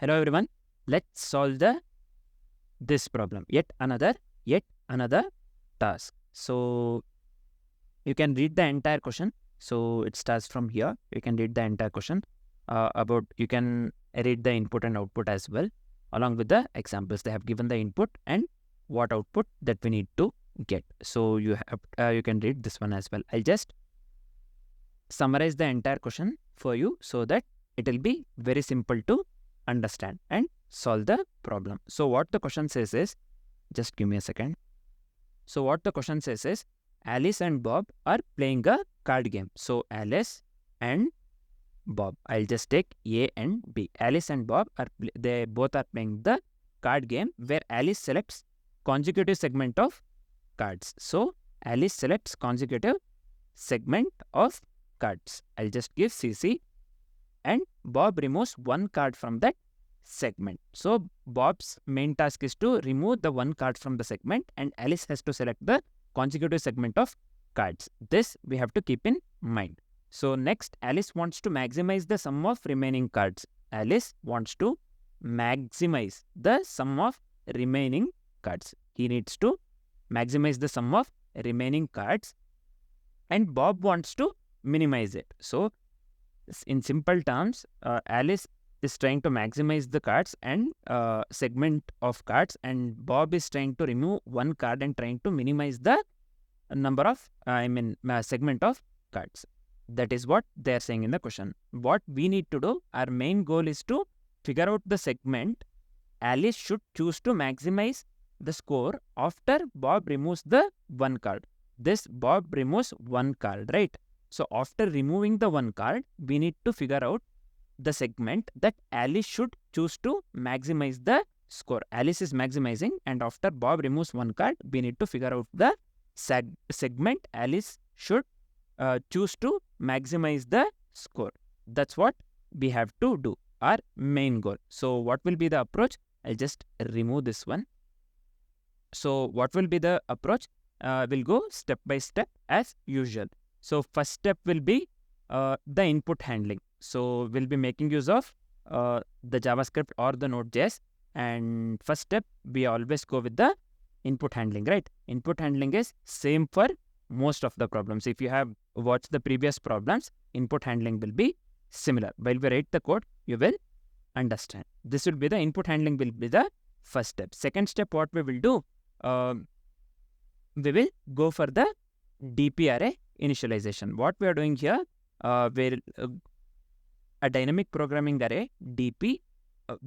Hello everyone. Let's solve this problem. Yet another task. So you can read the entire question. So it starts from here. You can read the entire question. You can read the input and output as well, along with the examples. They have given the input and what output that we need to get. So you can read this one as well. I'll just summarize the entire question for you so that it will be very simple to understand and solve the problem. So what the question says is, just give me a second. So what the question says is, Alice and Bob are playing a card game. So Alice and Bob, I'll just take A and B. Alice and Bob they both are playing the card game where Alice selects consecutive segment of cards. So Alice selects consecutive segment of cards. I'll just give CC, and Bob removes one card from that segment. So Bob's main task is to remove the one card from the segment, and Alice has to select the consecutive segment of cards. This we have to keep in mind. So next, Alice wants to maximize the sum of remaining cards. Alice wants to maximize the sum of remaining cards. He needs to maximize the sum of remaining cards, and Bob wants to minimize it. So in simple terms, Alice is trying to maximize the cards and segment of cards, and Bob is trying to remove one card and trying to minimize the number of segment of cards. That is what they are saying in the question. What we need to do, our main goal is to figure out the segment Alice should choose to maximize the score after Bob removes the one card. This Bob removes one card, right? So after removing the one card, we need to figure out the segment that Alice should choose to maximize the score. Alice is maximizing, and after Bob removes one card, we need to figure out the segment Alice should choose to maximize the score. That's what we have to do, our main goal. So what will be the approach? I'll just remove this one. So what will be the approach? We'll go step by step as usual. So first step will be the input handling. So we'll be making use of the JavaScript or the Node.js. And first step, we always go with the input handling, right? Input handling is same for most of the problems. If you have watched the previous problems, input handling will be similar. While we write the code, you will understand. This will be the input handling will be the first step. Second step, what we will do, we will go for the DP array initialization. What we are doing here, we'll a dynamic programming array DP,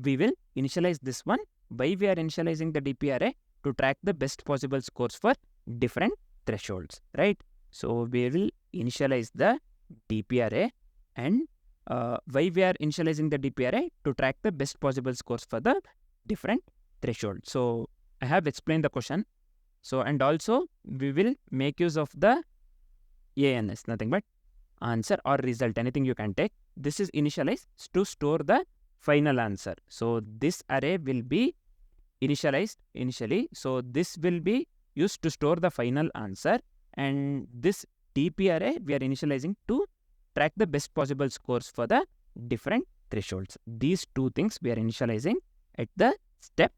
we will initialize this one. Why we are initializing the DP array? To track the best possible scores for different thresholds, right? So we will initialize the DP array, and why we are initializing the DP array? To track the best possible scores for the different thresholds. So I have explained the question. So and also we will make use of the ANS, nothing but answer or result, anything you can take. This is initialized to store the final answer. So this array will be initialized initially. So this will be used to store the final answer, and this DP array we are initializing to track the best possible scores for the different thresholds. These two things we are initializing at the step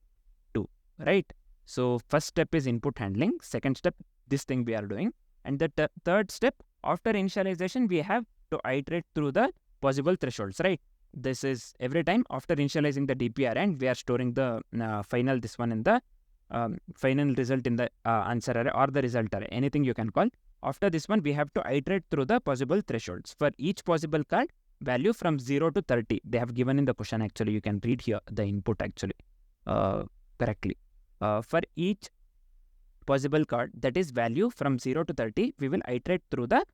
2, right? So first step is input handling. Second step, this thing we are doing. And the third step, after initialization, we have to iterate through the possible thresholds, right? This is every time after initializing the DP array, and we are storing the final this one in the final result in the answer array or the result array, anything you can call. After this one, we have to iterate through the possible thresholds. For each possible card, value from 0 to 30. They have given in the question actually. You can read here the input actually correctly. For each possible card, that is value from 0 to 30, we will iterate through the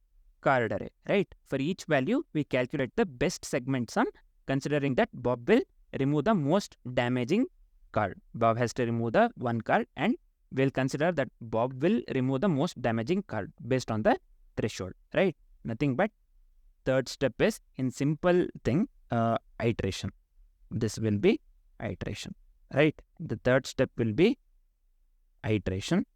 card array, right? For each value, we calculate the best segment sum, considering that Bob will remove the most damaging card. Bob has to remove the one card, and we'll consider that Bob will remove the most damaging card based on the threshold, right? Nothing but third step is in simple thing, iteration. This will be iteration, right? The third step will be iteration.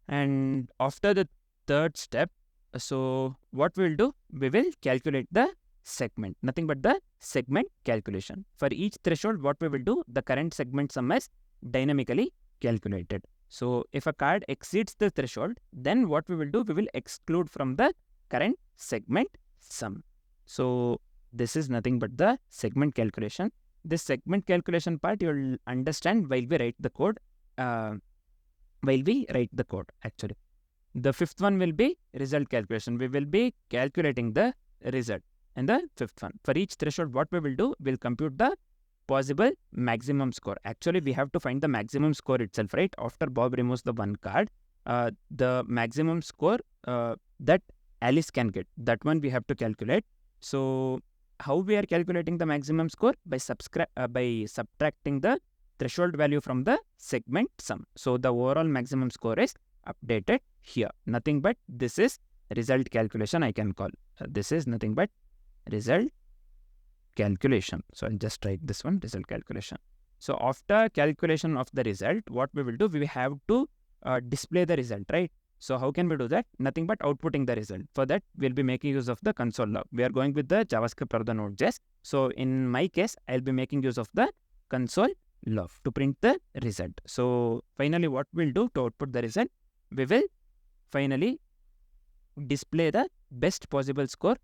And after the third step, so what we'll do, we will calculate the segment, nothing but the segment calculation. For each threshold, what we will do, the current segment sum is dynamically calculated. So if a card exceeds the threshold, then what we will do, we will exclude from the current segment sum. So this is nothing but the segment calculation. This segment calculation part you will understand while we write the code. Actually. The fifth one will be result calculation. We will be calculating the result. And the fifth one, for each threshold, what we will do, we'll compute the possible maximum score. Actually, we have to find the maximum score itself, right? After Bob removes the one card, the maximum score that Alice can get, that one we have to calculate. So how we are calculating the maximum score? By subtracting the threshold value from the segment sum. So the overall maximum score is updated here. Nothing but this is result calculation, I can call. This is nothing but result calculation. So I'll just write this one, result calculation. So after calculation of the result, what we will do, we have to display the result, right? So how can we do that? Nothing but outputting the result. For that, we'll be making use of the console log. We are going with the JavaScript or the Node.js. So in my case, I'll be making use of the console log to print the result. So finally, what we'll do to output the result, we will finally display the best possible score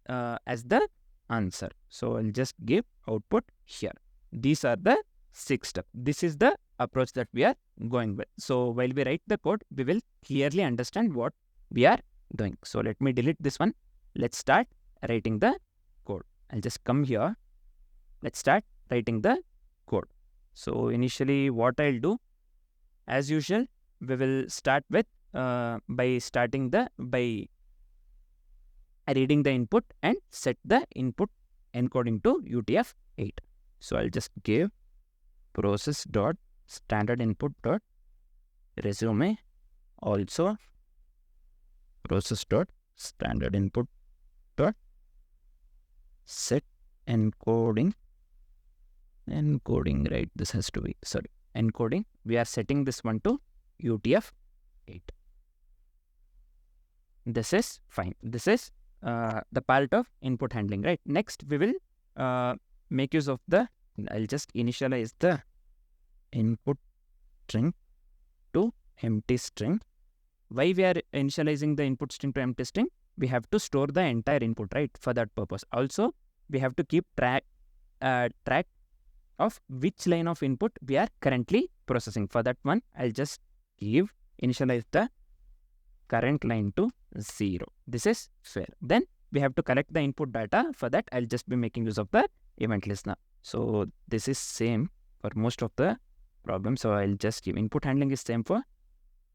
as the answer. So I'll just give output here. These are the 6 steps. This is the approach that we are going with. So while we write the code, we will clearly understand what we are doing. So let me delete this one. Let's start writing the code. I'll just come here. Let's start writing the code. So initially what I'll do, as usual, we will start with by reading the input and set the input encoding to UTF-8. So I'll just give process.standardinput.resume, also process.standardinput.set encoding, right? This has to be, encoding. We are setting this one to UTF-8. This is fine. This is the part of input handling, right? Next, we will make use of the, I'll just initialize the input string to empty string. Why we are initializing the input string to empty string? We have to store the entire input, right? For that purpose. Also, we have to keep track of which line of input we are currently processing. For that one, I'll just initialize the current line to 0. This is fair. Then we have to collect the input data. For that, I'll just be making use of the event listener. So this is same for most of the problems. So I'll just give input handling is same for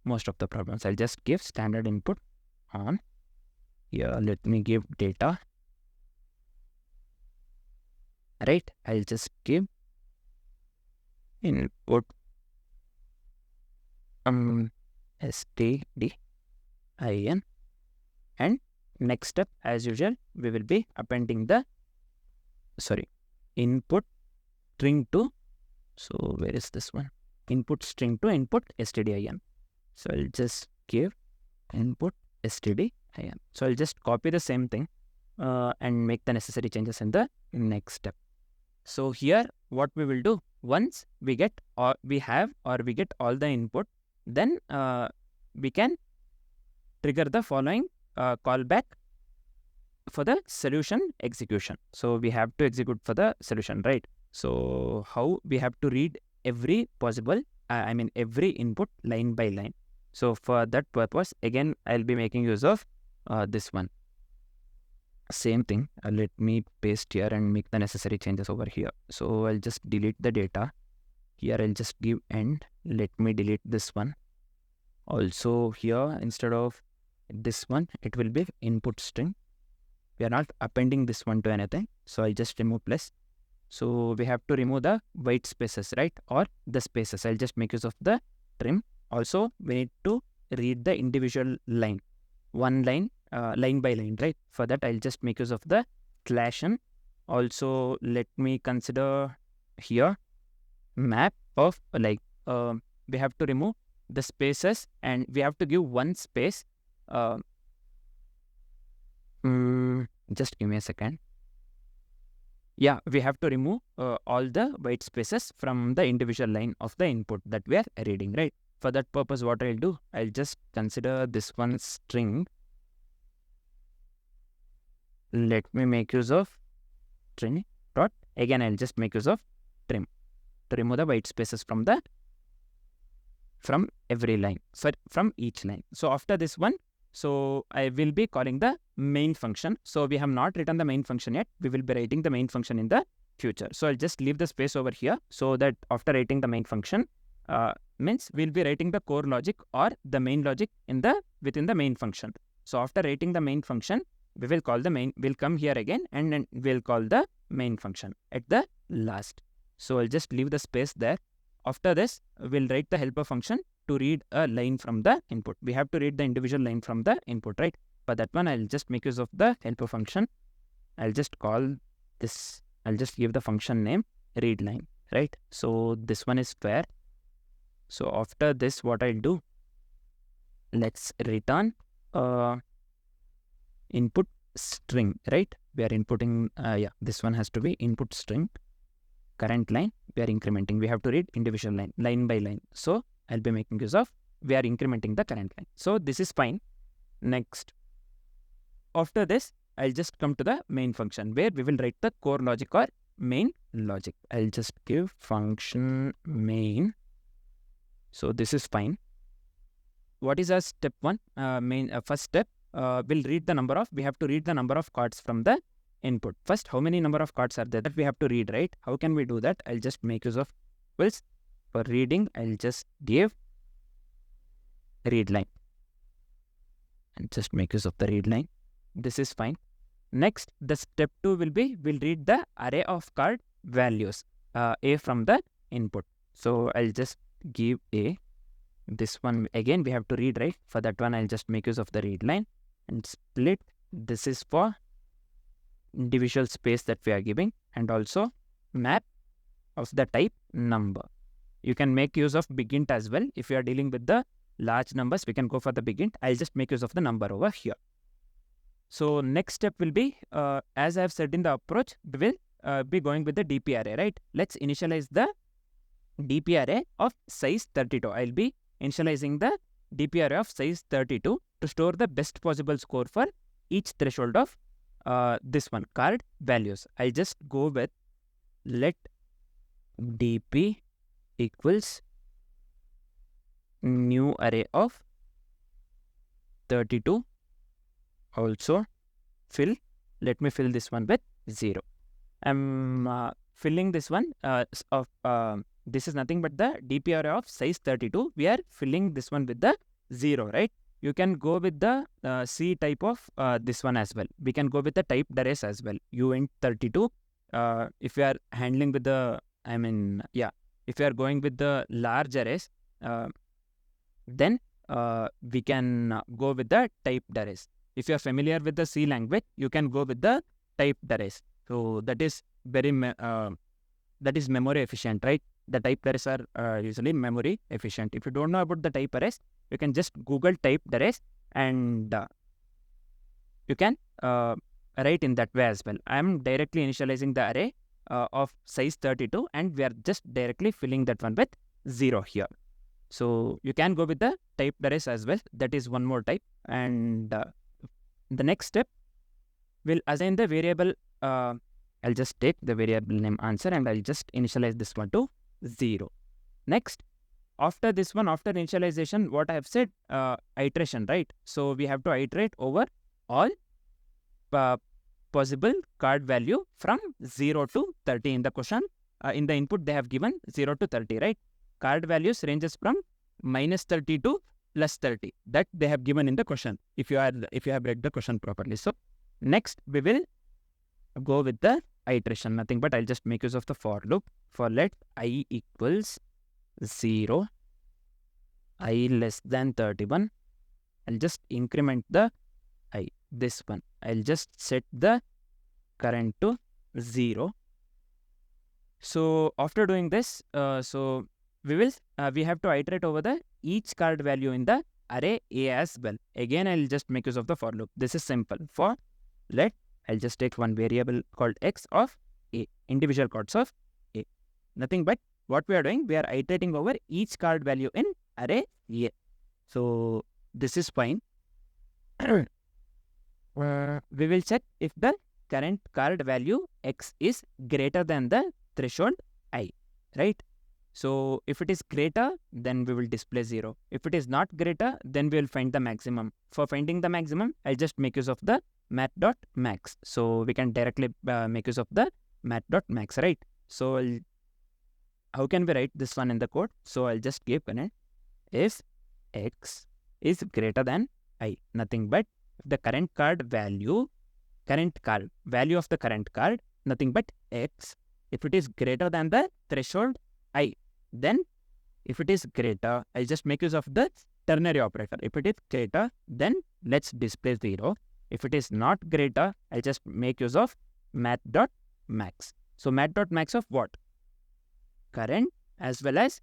most of the problems. I'll just give standard input on here. Let me give data. Right. I'll just give input stdin, and next step, as usual, we will be appending the input string to, so where is this one? Input string to input stdin. So I'll just give input stdin. So I'll just copy the same thing and make the necessary changes in the next step. So here what we will do, once we get all the input, then we can trigger the following callback for the solution execution. So we have to execute for the solution, right? So how we have to read every possible, every input line by line. So for that purpose, again, I'll be making use of this one. Same thing. Let me paste here and make the necessary changes over here. So I'll just delete the data. Here I'll just give end. Let me delete this one. Also here, instead of this one, it will be input string. We are not appending this one to anything. So I'll just remove plus. So we have to remove the white spaces, right? Or the spaces. I'll just make use of the trim. Also, we need to read the individual line. One line, line by line, right? For that, I'll just make use of the slash n. Also, let me consider here map of we have to remove the spaces and we have to give one space. Just give me a second. Yeah, we have to remove all the white spaces from the individual line of the input that we are reading, right? For that purpose, what I'll do, I'll just consider this one string. Let me make use of string dot. Again, I'll just make use of trim to remove the white spaces from every line, from each line. So after this one, so I will be calling the main function. So we have not written the main function yet. We will be writing the main function in the future. So I'll just leave the space over here so that after writing the main function, means we'll be writing the core logic or the main logic within the main function. So after writing the main function, we will call the main, we'll come here again and then we'll call the main function at the last. So I'll just leave the space there. After this, we'll write the helper function to read a line from the input. We have to read the individual line from the input, right? For that one, I'll just make use of the helper function. I'll just call this, I'll just give the function name readLine, right? So this one is fair. So after this, what I'll do, let's return input string, right? We are inputting, this one has to be input string. Current line, we are incrementing. We have to read individual line by line. So I'll be making use of, we are incrementing the current line. So this is fine. Next, after this, I'll just come to the main function where we will write the core logic or main logic. I'll just give function main. So this is fine. What is our step one? First step, we'll read the number of, we have to read the number of cards from the input. First, how many number of cards are there that we have to read, right? How can we do that? I'll just make use of equals. For reading, I'll just give read line and just make use of the read line. This is fine. Next, the step 2 will be, we'll read the array of card values, A from the input. So I'll just give A. This one, again, we have to read, right? For that one, I'll just make use of the read line and split. This is for individual space that we are giving, and also map of the type number. You can make use of big int as well. If you are dealing with the large numbers, we can go for the big int. I'll just make use of the number over here. So next step will be, as I have said in the approach, we will be going with the DP array, right? Let's initialize the DP array of size 32. I'll be initializing the DP array of size 32 to store the best possible score for each threshold of this one, card values. I'll just go with let DP equals new array of 32. Also fill, let me fill this one with 0. I'm filling this one this is nothing but the DP array of size 32. We are filling this one with the 0, right? You can go with the C type of this one as well. We can go with the typed arrays as well. uint 32. If you are handling with the, if you are going with the large arrays, then we can go with the typed arrays. If you are familiar with the C language, you can go with the typed arrays. So that is very that is memory efficient, right? The typed arrays are usually memory efficient. If you don't know about the type arrays, you can just Google typed arrays and you can write in that way as well. I am directly initializing the array of size 32 and we are just directly filling that one with 0 here. So you can go with the typed arrays as well. That is one more type. And the next step, we'll assign the variable. I'll just take the variable name answer and I'll just initialize this one to 0. Next, after this one, after initialization, what I have said, iteration, right? So we have to iterate over all possible card value from 0 to 30 in the question. In the input, they have given 0 to 30, right? Card values ranges from -30 to +30. That they have given in the question, if you have read the question properly. So next, we will go with the iteration. Nothing but I'll just make use of the for loop. For let I equals 0, I less than 31. I'll just increment the I, this one. I'll just set the current to 0. So after doing this, so we have to iterate over the each card value in the array A as well. Again, I'll just make use of the for loop. This is simple. For let, I'll just take one variable called x of A, individual cards of A. Nothing but what we are doing, we are iterating over each card value in array A. So this is fine. We will check if the current card value X is greater than the threshold I, right? So if it is greater, then we will display 0. If it is not greater, then we will find the maximum. For finding the maximum, I'll just make use of the mat.max. So we can directly make use of the mat.max, right? So how can we write this one in the code? So I'll just give comment if X is greater than I, nothing but the current value of the current card, nothing but X. If it is greater than the threshold I, then if it is greater, I'll just make use of the ternary operator. If it is greater, then let's display 0. If it is not greater, I'll just make use of mat.max. So mat.max of what? Current as well as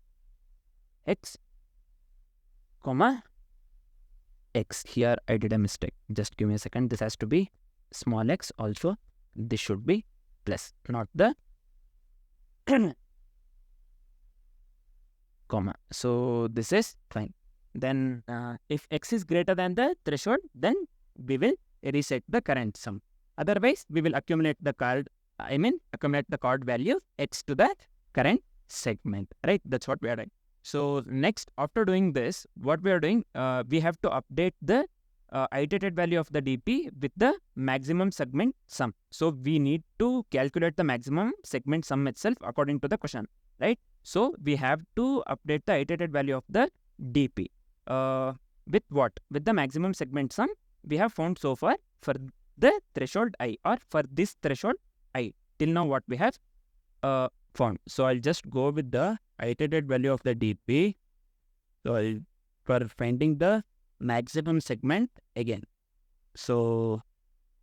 X, comma X. Here I did a mistake. Just give me a second. This has to be small x also. This should be plus, not the comma. So this is fine. Then if X is greater than the threshold, then we will reset the current sum. Otherwise, we will accumulate the card value X to the current segment, right? That's what we are doing. So next, after doing this, what we are doing, we have to update the iterated value of the DP with the maximum segment sum. So we need to calculate the maximum segment sum itself according to the question, right? So we have to update the iterated value of the DP with what? With the maximum segment sum we have found so far for the threshold I, or for this threshold I. Till now what we have found. So I'll just go with the iterated value of the DP. So for finding the maximum segment again. So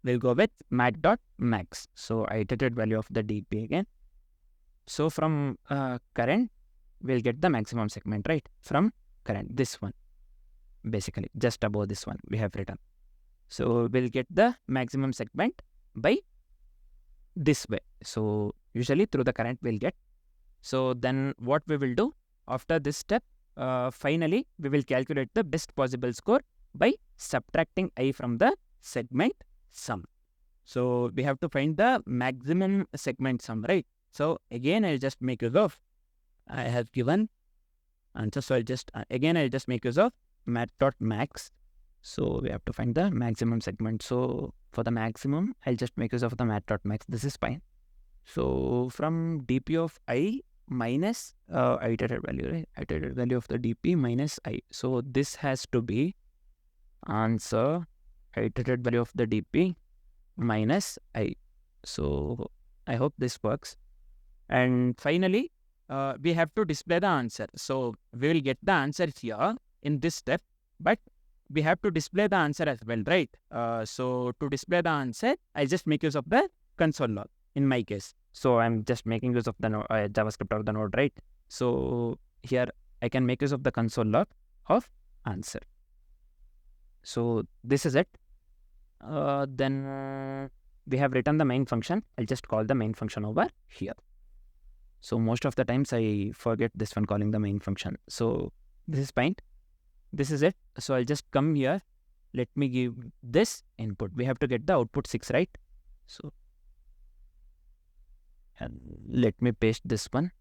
we'll go with mat.max. So iterated value of the DP again. So from current, we'll get the maximum segment, right? From current, this one, basically just above this one we have written. So we'll get the maximum segment by this way. So usually through the current we'll get. So then what we will do after this step, finally we will calculate the best possible score by subtracting I from the segment sum. So we have to find the maximum segment sum, right? So again I'll just make use of, I have given answer, so I'll just make use of mat.max. So we have to find the maximum segment. So for the maximum, I'll just make use of the mat.max. This is fine. So from DP of I minus iterated value, right? Iterated value of the DP minus I. So this has to be answer iterated value of the DP minus I. So I hope this works. And finally, we have to display the answer. So we will get the answer here in this step, but we have to display the answer as well, right? So to display the answer, I just make use of the console log in my case. So I'm just making use of the JavaScript or the node, right? So here I can make use of the console log of answer. So this is it. Then we have written the main function. I'll just call the main function over here. So most of the times I forget this one, calling the main function. So this is fine. This is it. So I'll just come here. Let me give this input. We have to get the output 6, right? So and let me paste this one.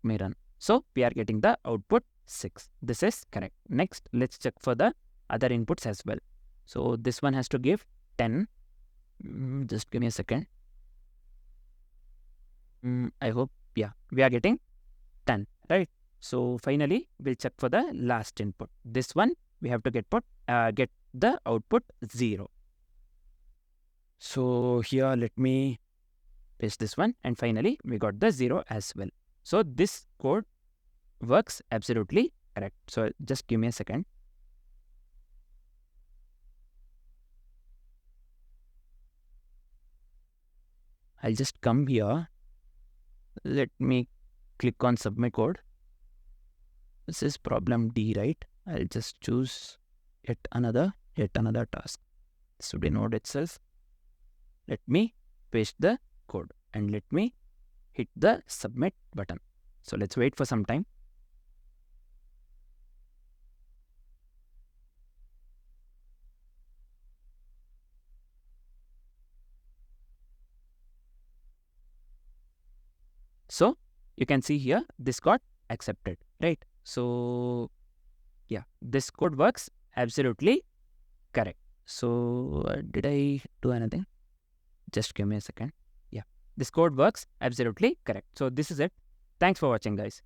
May run. So we are getting the output 6. This is correct. Next, let's check for the other inputs as well. So this one has to give 10. Just give me a second. I hope, yeah, we are getting 10, right? So finally, we'll check for the last input. This one, we have to get the output 0. So here, let me paste this one. And finally, we got the 0 as well. So this code works absolutely correct. So just give me a second. I'll just come here. Let me click on submit code. This is problem D, right? I'll just choose yet another task. This would be node itself. Let me paste the code and let me hit the submit button. So let's wait for some time. So you can see here, this got accepted, right? So yeah, this code works absolutely correct. So did I do anything? Just give me a second. Yeah, this code works absolutely correct. So this is it. Thanks for watching, guys.